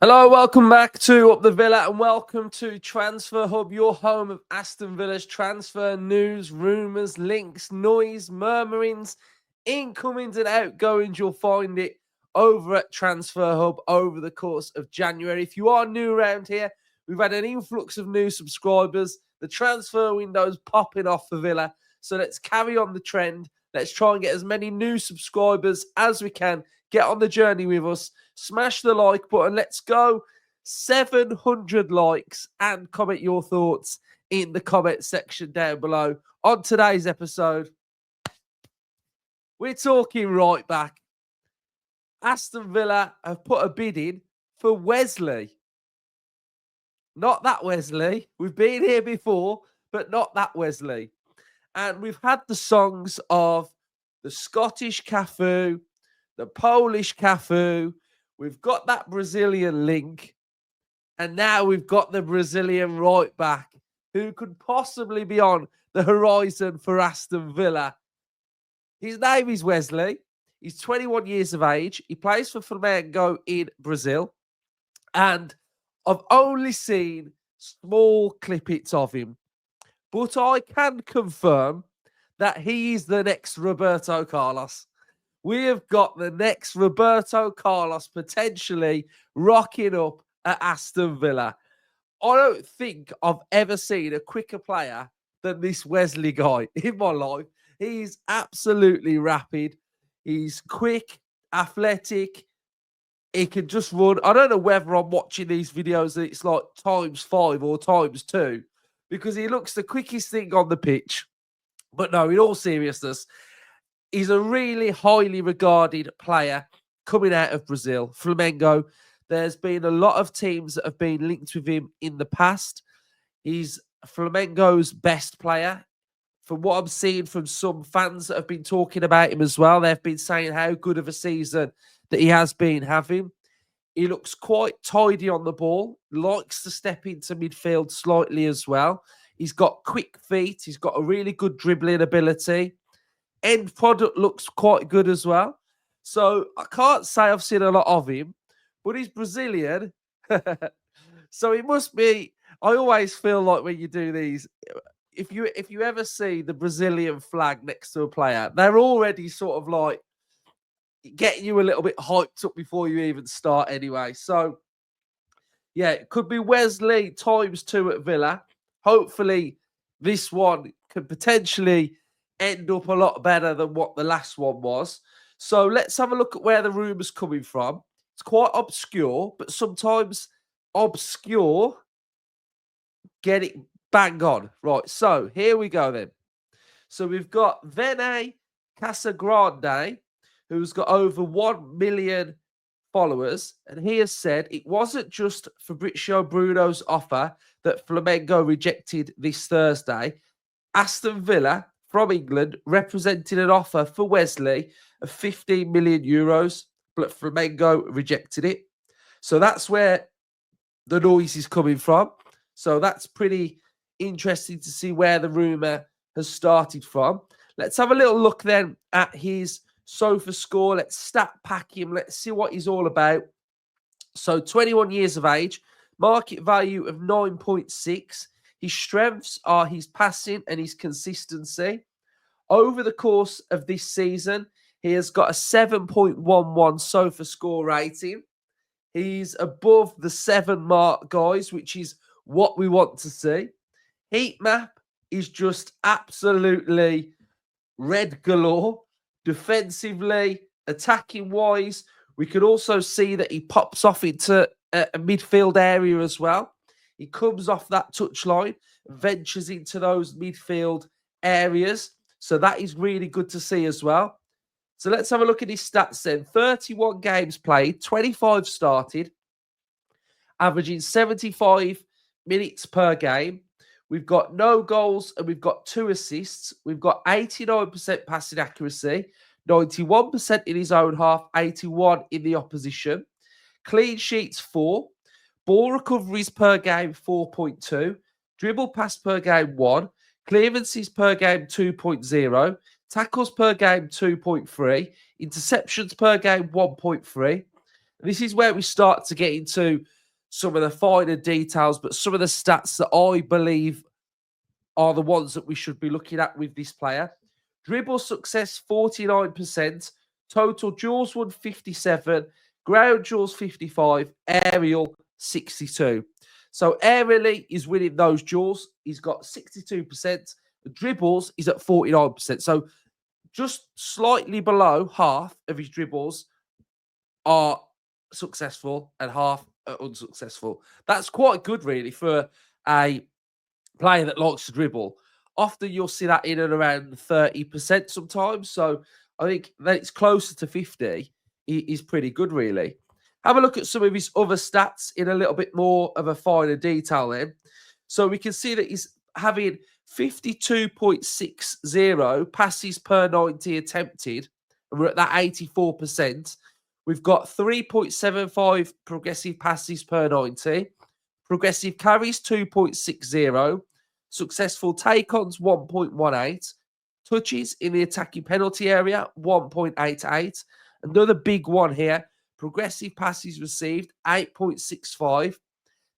Hello, welcome back to Up the Villa and welcome to Transfer Hub, your home of Aston Villa's transfer news, rumours, links, noise, murmurings, incomings and outgoings. You'll find it over at Transfer Hub over the course of January. If you are new around here, we've had an influx of new subscribers. The transfer window's popping off for Villa. So let's carry on the trend. Let's try and get as many new subscribers as we can. Get on the journey with us. Smash the like button. Let's go 700 likes and comment your thoughts in the comment section down below. On today's episode, we're talking right back. Aston Villa have put a bid in for Wesley. Not that Wesley. We've been here before, but not that Wesley. And we've had the songs of the Scottish Cafu, the Polish Cafu. We've got that Brazilian link. And now we've got the Brazilian right back who could possibly be on the horizon for Aston Villa. His name is Wesley. He's 21 years of age. He plays for Flamengo in Brazil. And I've only seen small clippets of him. But I can confirm that he is the next Roberto Carlos. We have got the next Roberto Carlos potentially rocking up at Aston Villa. I don't think I've ever seen a quicker player than this Wesley guy in my life. He's absolutely rapid. He's quick, athletic. He can just run. I don't know whether I'm watching these videos and it's like ×5 or ×2 because he looks the quickest thing on the pitch. But no, in all seriousness, he's a really highly regarded player coming out of Brazil, Flamengo. There's been a lot of teams that have been linked with him in the past. He's Flamengo's best player. From what I'm seeing from some fans that have been talking about him as well, they've been saying how good of a season that he has been having. He looks quite tidy on the ball, likes to step into midfield slightly as well. He's got quick feet. He's got a really good dribbling ability. End product looks quite good as well. So I can't say I've seen a lot of him, but he's Brazilian. So it must be, I always feel like when you do these, if you ever see the Brazilian flag next to a player, they're already sort of like getting you a little bit hyped up before you even start anyway. So yeah, it could be Wesley ×2 at Villa. Hopefully this one could potentially end up a lot better than what the last one was. So let's have a look at where the rumour's coming from. It's quite obscure, but sometimes obscure get it bang on. Right, so here we go then. So we've got Venẽ Casagrande, who's got over 1 million followers, and he has said it wasn't just Fabrizio Bruno's offer that Flamengo rejected this Thursday. Aston Villa from England represented an offer for Wesley of 15 million euros, but Flamengo rejected it. So that's where the noise is coming from. So that's pretty interesting to see where the rumour has started from. Let's have a little look then at his sofa score. Let's stat pack him. Let's see what he's all about. So 21 years of age, market value of 9.6. His strengths are his passing and his consistency. Over the course of this season, he has got a 7.11 sofa score rating. He's above the 7 mark, guys, which is what we want to see. Heat map is just absolutely red galore. Defensively, attacking wise, we can also see that he pops off into a midfield area as well. He comes off that touchline, ventures into those midfield areas. So that is really good to see as well. So let's have a look at his stats then. 31 games played, 25 started, averaging 75 minutes per game. We've got no goals and we've got 2 assists. We've got 89% passing accuracy, 91% in his own half, 81 in the opposition. Clean sheets 4. Ball recoveries per game 4.2. Dribble pass per game 1. Clearances per game 2.0. Tackles per game 2.3. Interceptions per game 1.3. This is where we start to get into some of the finer details, but some of the stats that I believe are the ones that we should be looking at with this player. Dribble success 49%, total duels won 57, ground duels 55, aerial 62. So aerially, he's winning those duels. He's got 62%. The dribbles is at 49%. So just slightly below half of his dribbles are successful and half are unsuccessful. That's quite good, really, for a player that likes to dribble. Often you'll see that in and around 30% sometimes. So I think that it's closer to 50 is pretty good, really. Have a look at some of his other stats in a little bit more of a finer detail then. So we can see that he's having 52.60 passes per 90 attempted. And we're at that 84%. We've got 3.75 progressive passes per 90. Progressive carries 2.60. Successful take-ons 1.18. Touches in the attacking penalty area 1.88. Another big one here. Progressive passes received 8.65.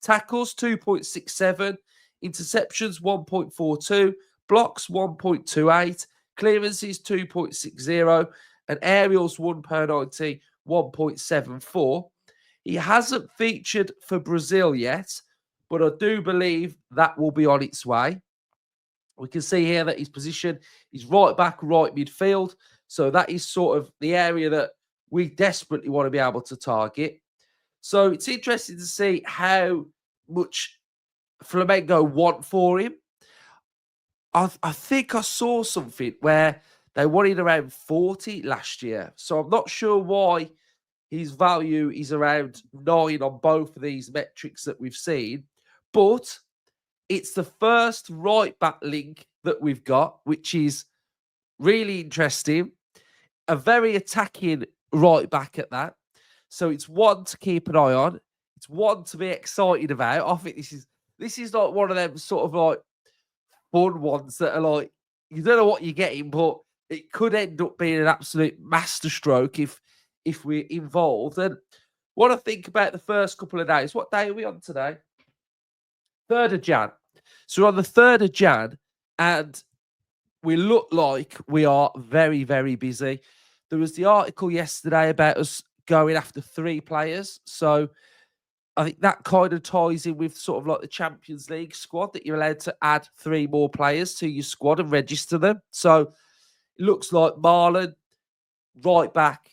Tackles 2.67. Interceptions 1.42. Blocks 1.28. Clearances 2.60. And aerials 1 per 90 1.74. He hasn't featured for Brazil yet, but I do believe that will be on its way. We can see here that his position is right back, right midfield. So that is sort of the area that we desperately want to be able to target. So it's interesting to see how much Flamengo want for him. I think I saw something where they wanted around 40 last year. So I'm not sure why his value is around 9 on both of these metrics that we've seen. But it's the first right back link that we've got, which is really interesting. A very attacking right back at that. So it's one to keep an eye on. It's one to be excited about. I think this is like one of them sort of like fun ones that are like, you don't know what you're getting, but it could end up being an absolute masterstroke if we're involved. And what I think about the first couple of days, what day are we on today? 3rd of Jan. So we're on the 3rd of Jan, and we look like we are very, very busy. There was the article yesterday about us going after 3 players. So I think that kind of ties in with sort of like the Champions League squad, that you're allowed to add 3 more players to your squad and register them. So it looks like Marlon, right back,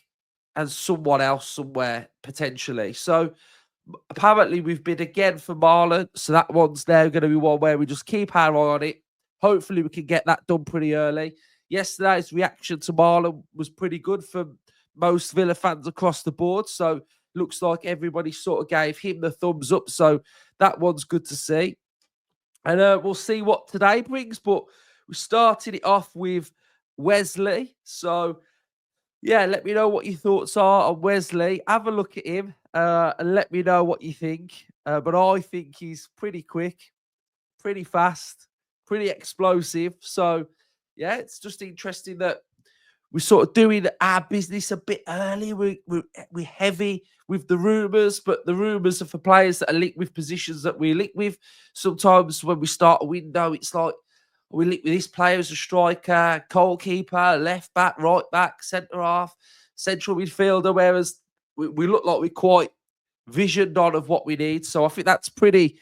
and someone else somewhere potentially. So apparently we've bid again for Marlon. So that one's now going to be one where we just keep our eye on it. Hopefully we can get that done pretty early. Yesterday's reaction to Marlon was pretty good from most Villa fans across the board. So looks like everybody sort of gave him the thumbs up. So that one's good to see. And we'll see what today brings. But we started it off with Wesley. So yeah, let me know what your thoughts are on Wesley. Have a look at him and let me know what you think. But I think he's pretty quick, pretty fast, pretty explosive. So yeah, it's just interesting that we're sort of doing our business a bit early. We're heavy with the rumours, but the rumours are for players that are linked with positions that we're linked with. Sometimes when we start a window, it's like we link with this player as a striker, goalkeeper, left back, right back, centre half, central midfielder, whereas we look like we're quite visioned on of what we need. So I think that's pretty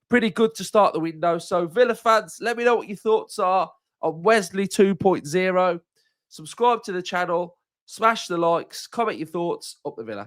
good to start the window. So Villa fans, let me know what your thoughts are on Wesley 2.0. Subscribe to the channel, smash the likes, comment your thoughts. Up the Villa.